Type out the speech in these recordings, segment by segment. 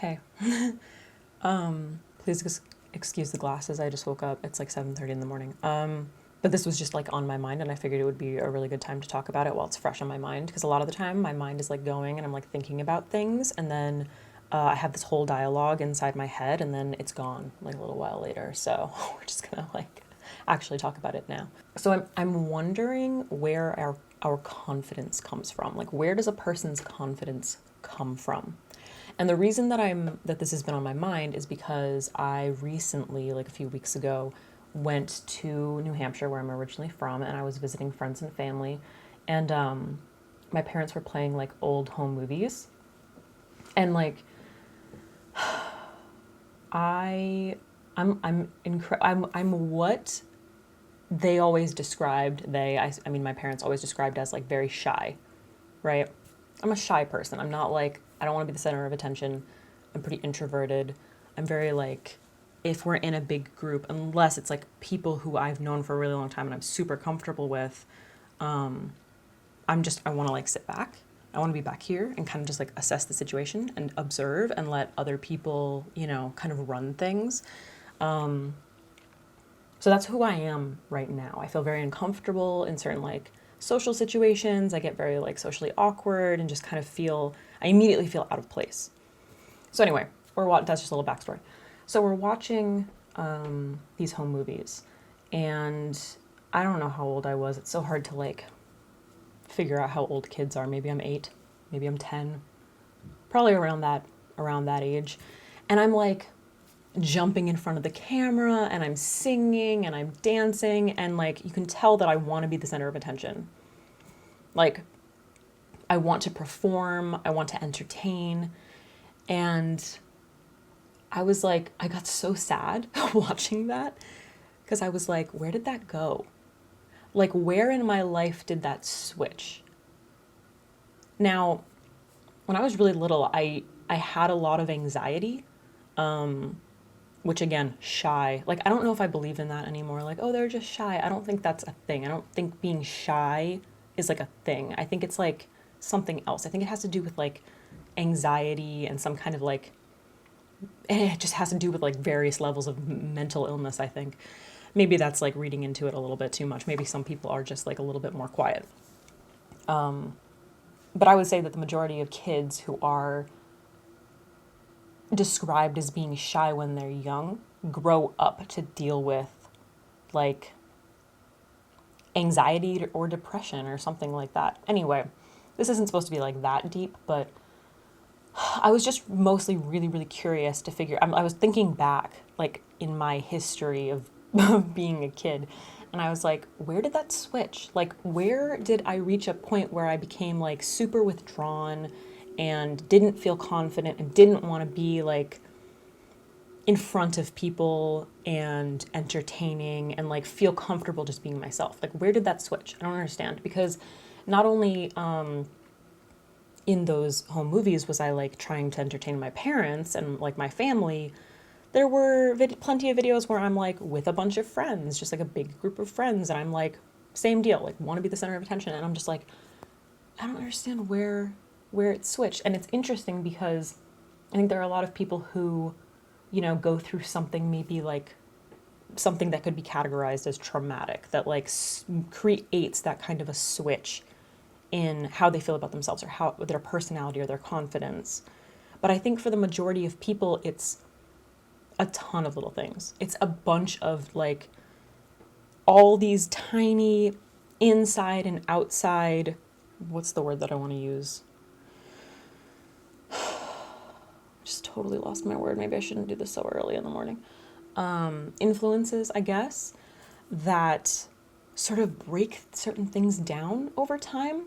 Hey. Please excuse the glasses. I just woke up. It's like 7:30 in the morning. But this was just like on my mind, and I figured it would be a really good time to talk about it while it's fresh on my mind. Because a lot of the time, my mind is like going, and I'm like thinking about things, and then I have this whole dialogue inside my head, and then it's gone like a little while later. So we're just gonna like actually talk about it now. So I'm wondering where our confidence comes from. Like, where does a person's confidence come from? And the reason that this has been on my mind is because I recently, like a few weeks ago, went to New Hampshire, where I'm originally from, and I was visiting friends and family, and my parents were playing like old home movies, and like I I'm what they always described I mean my parents always described as like very shy, right? I'm a shy person. I'm not like, I don't want to be the center of attention. I'm pretty introverted. I'm very like, if we're in a big group, unless it's like people who I've known for a really long time and I'm super comfortable with, I want to like sit back. I want to be back here and kind of just like assess the situation and observe and let other people, kind of run things. So that's who I am right now. I feel very uncomfortable in certain like social situations. I get very like socially awkward and just kind of I immediately feel out of place. So anyway, that's just a little backstory. So we're watching these home movies, and I don't know how old I was. It's so hard to like figure out how old kids are. Maybe I'm 8, maybe I'm 10, probably around that age. And I'm like jumping in front of the camera, and I'm singing and I'm dancing, and like you can tell that I want to be the center of attention. Like, I want to perform, I want to entertain. And I got so sad watching that, because I was like, where did that go? Like, where in my life did that switch? Now, when I was really little, I had a lot of anxiety, which again, shy. Like, I don't know if I believe in that anymore. Like, oh, they're just shy. I don't think that's a thing. I don't think being shy is like a thing. I think it's like something else. I think it has to do with like anxiety and some kind of like, it just has to do with like various levels of mental illness, I think. Maybe that's like reading into it a little bit too much. Maybe some people are just like a little bit more quiet. But I would say that the majority of kids who are described as being shy when they're young grow up to deal with like anxiety or depression or something like that. Anyway, this isn't supposed to be like that deep, but I was just mostly really, really curious to I was thinking back, like in my history of being a kid, and I was like, where did that switch? Like, where did I reach a point where I became like super withdrawn and didn't feel confident and didn't want to be like in front of people and entertaining and like feel comfortable just being myself? Like, where did that switch? I don't understand, because not only in those home movies was I like trying to entertain my parents and like my family, there were plenty of videos where I'm like with a bunch of friends, just like a big group of friends, and I'm like, same deal, like want to be the center of attention, and I'm just like, I don't understand where it switched. And it's interesting because I think there are a lot of people who, go through something, maybe like something that could be categorized as traumatic, that like creates that kind of a switch in how they feel about themselves or how their personality or their confidence. But I think for the majority of people, it's a ton of little things. It's a bunch of like all these tiny inside and outside, what's the word that I want to use? Just totally lost my word. Maybe I shouldn't do this so early in the morning. Influences, I guess, that sort of break certain things down over time.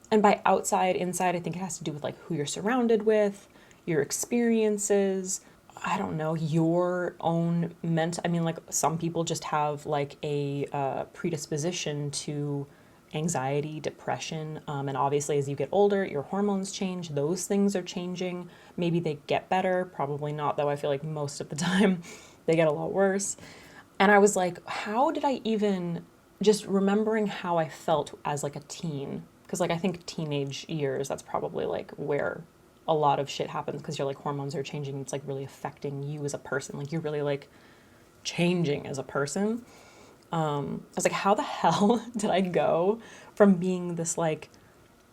And by outside, inside, I think it has to do with like who you're surrounded with, your experiences, I don't know, your own I mean, like some people just have like a predisposition to anxiety, depression, and obviously as you get older, your hormones change, those things are changing. Maybe they get better, probably not, though I feel like most of the time they get a lot worse. And I was like, how did I even, just remembering how I felt as like a teen, because like I think teenage years, that's probably like where a lot of shit happens because your like hormones are changing. It's like really affecting you as a person. Like you're really like changing as a person. I was like, how the hell did I go from being this like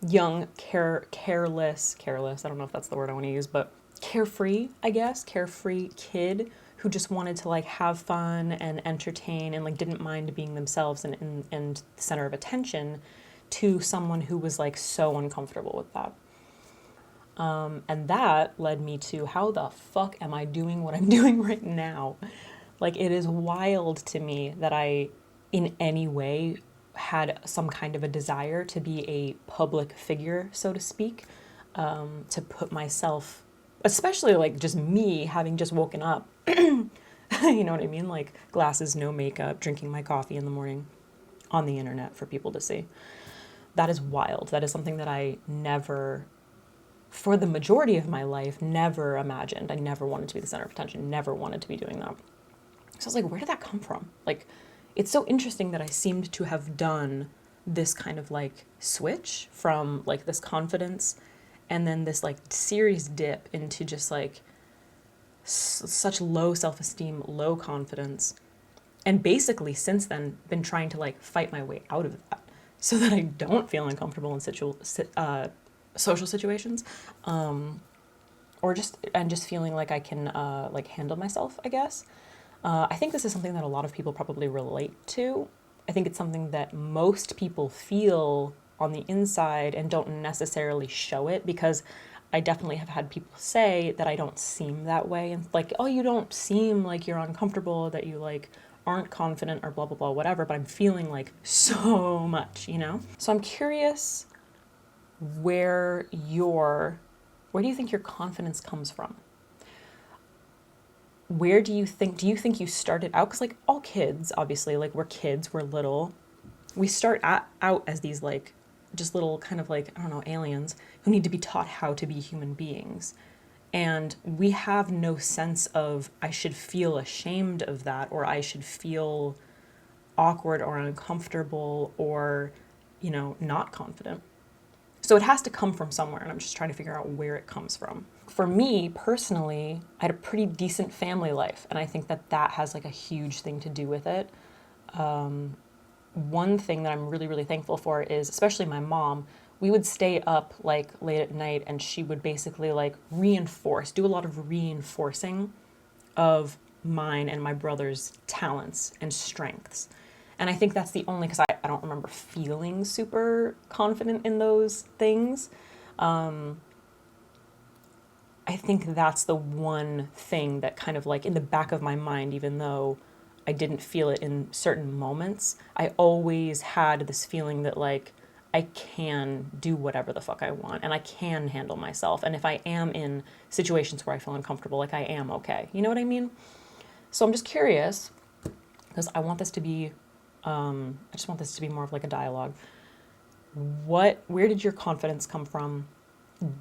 young, careless, I don't know if that's the word I want to use, but carefree, I guess, carefree kid who just wanted to like have fun and entertain and like didn't mind being themselves and the center of attention, to someone who was like so uncomfortable with that. And that led me to, how the fuck am I doing what I'm doing right now? Like, it is wild to me that I, in any way, had some kind of a desire to be a public figure, so to speak, to put myself, especially like just me having just woken up, you know what I mean? Like, glasses, no makeup, drinking my coffee in the morning on the internet for people to see. That is wild. That is something that I never, for the majority of my life, never imagined. I never wanted to be the center of attention, never wanted to be doing that. So I was like, where did that come from? Like, it's so interesting that I seemed to have done this kind of like switch from like this confidence and then this like serious dip into just like such low self-esteem, low confidence. And basically since then been trying to like fight my way out of that so that I don't feel uncomfortable in social situations, or just feeling like I can like handle myself, I guess. I think this is something that a lot of people probably relate to. I think it's something that most people feel on the inside and don't necessarily show it, because I definitely have had people say that I don't seem that way, and like, oh, you don't seem like you're uncomfortable, that you like aren't confident or blah blah blah whatever, but I'm feeling like so much, you know? So I'm curious where do you think your confidence comes from? Where do you think you started out? Because like all kids, obviously, like we're kids, we're little, we start out as these like just little kind of like, I don't know, aliens who need to be taught how to be human beings. And we have no sense of, I should feel ashamed of that, or I should feel awkward or uncomfortable or, you know, not confident. So it has to come from somewhere, and I'm just trying to figure out where it comes from. For me, personally, I had a pretty decent family life, and I think that that has like a huge thing to do with it. One thing that I'm really, really thankful for is, especially my mom, we would stay up like late at night, and she would basically like do a lot of reinforcing of mine and my brother's talents and strengths. And I think that's the only, because I don't remember feeling super confident in those things. I think that's the one thing that kind of like in the back of my mind, even though I didn't feel it in certain moments, I always had this feeling that like I can do whatever the fuck I want and I can handle myself. And if I am in situations where I feel uncomfortable, like I am okay. You know what I mean? So I'm just curious, because I just want this to be more of like a dialogue. Where did your confidence come from?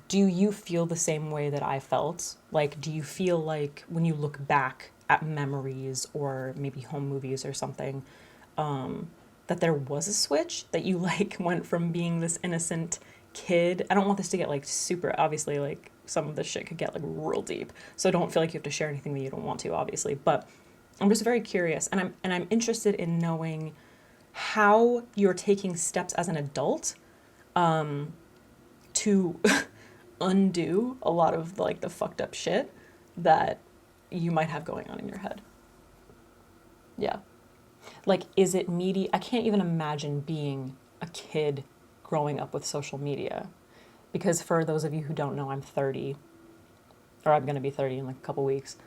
Do you feel the same way that I felt? Like, do you feel like when you look back at memories or maybe home movies or something, that there was a switch, that you like went from being this innocent kid? I don't want this to get like super, obviously, like some of this shit could get like real deep. So don't feel like you have to share anything that you don't want to, obviously. But I'm just very curious, and I'm interested in knowing how you're taking steps as an adult to undo a lot of like the fucked up shit that you might have going on in your head. Yeah. Like, is it media? I can't even imagine being a kid growing up with social media, because for those of you who don't know, I'm 30, or I'm going to be 30 in like a couple weeks.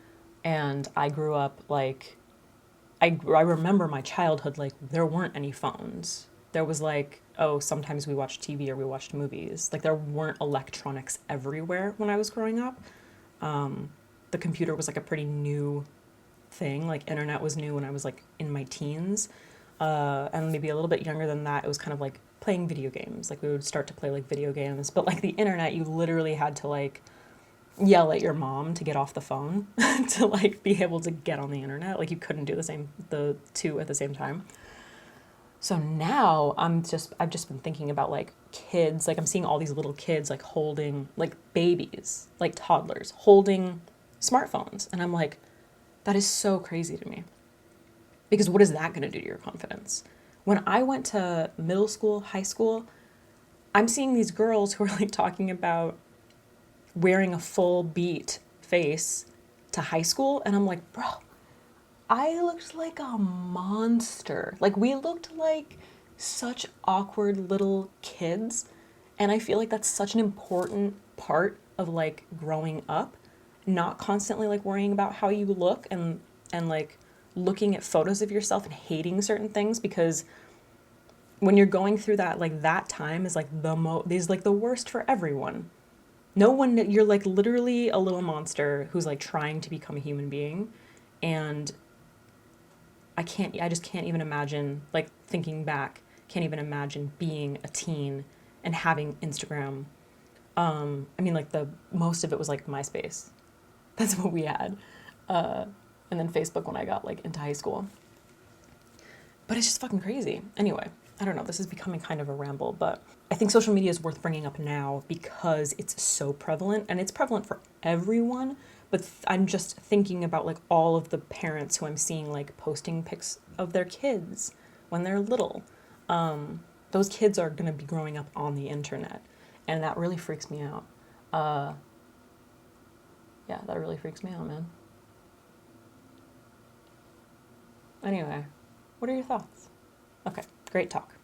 And I grew up like, I remember my childhood, like there weren't any phones. There was like, oh, sometimes we watched TV or we watched movies. Like there weren't electronics everywhere when I was growing up. The computer was like a pretty new thing. Like internet was new when I was like in my teens. And maybe a little bit younger than that, it was kind of like playing video games. Like we would start to play like video games. But like the internet, you literally had to like yell at your mom to get off the phone to like be able to get on the internet. Like you couldn't do the two at the same time. So now I've just been thinking about like kids, like I'm seeing all these little kids like holding, like babies, like toddlers holding smartphones. And I'm like, that is so crazy to me. Because what is that going to do to your confidence? When I went to middle school, high school, I'm seeing these girls who are like talking about wearing a full beat face to high school. And I'm like, bro, I looked like a monster. Like, we looked like such awkward little kids. And I feel like that's such an important part of like growing up, not constantly like worrying about how you look and like looking at photos of yourself and hating certain things, because when you're going through that, like that time is like is like the worst for everyone. No one, you're like literally a little monster who's like trying to become a human being. And I just can't even imagine, like thinking back, can't even imagine being a teen and having Instagram. I mean, like the most of it was like MySpace. That's what we had. And then Facebook when I got like into high school. But it's just fucking crazy. Anyway, I don't know. This is becoming kind of a ramble, but I think social media is worth bringing up now because it's so prevalent, and it's prevalent for everyone. But I'm just thinking about like all of the parents who I'm seeing like posting pics of their kids when they're little. Those kids are going to be growing up on the internet, and that really freaks me out. Yeah, that really freaks me out, man. Anyway, what are your thoughts? Okay, great talk.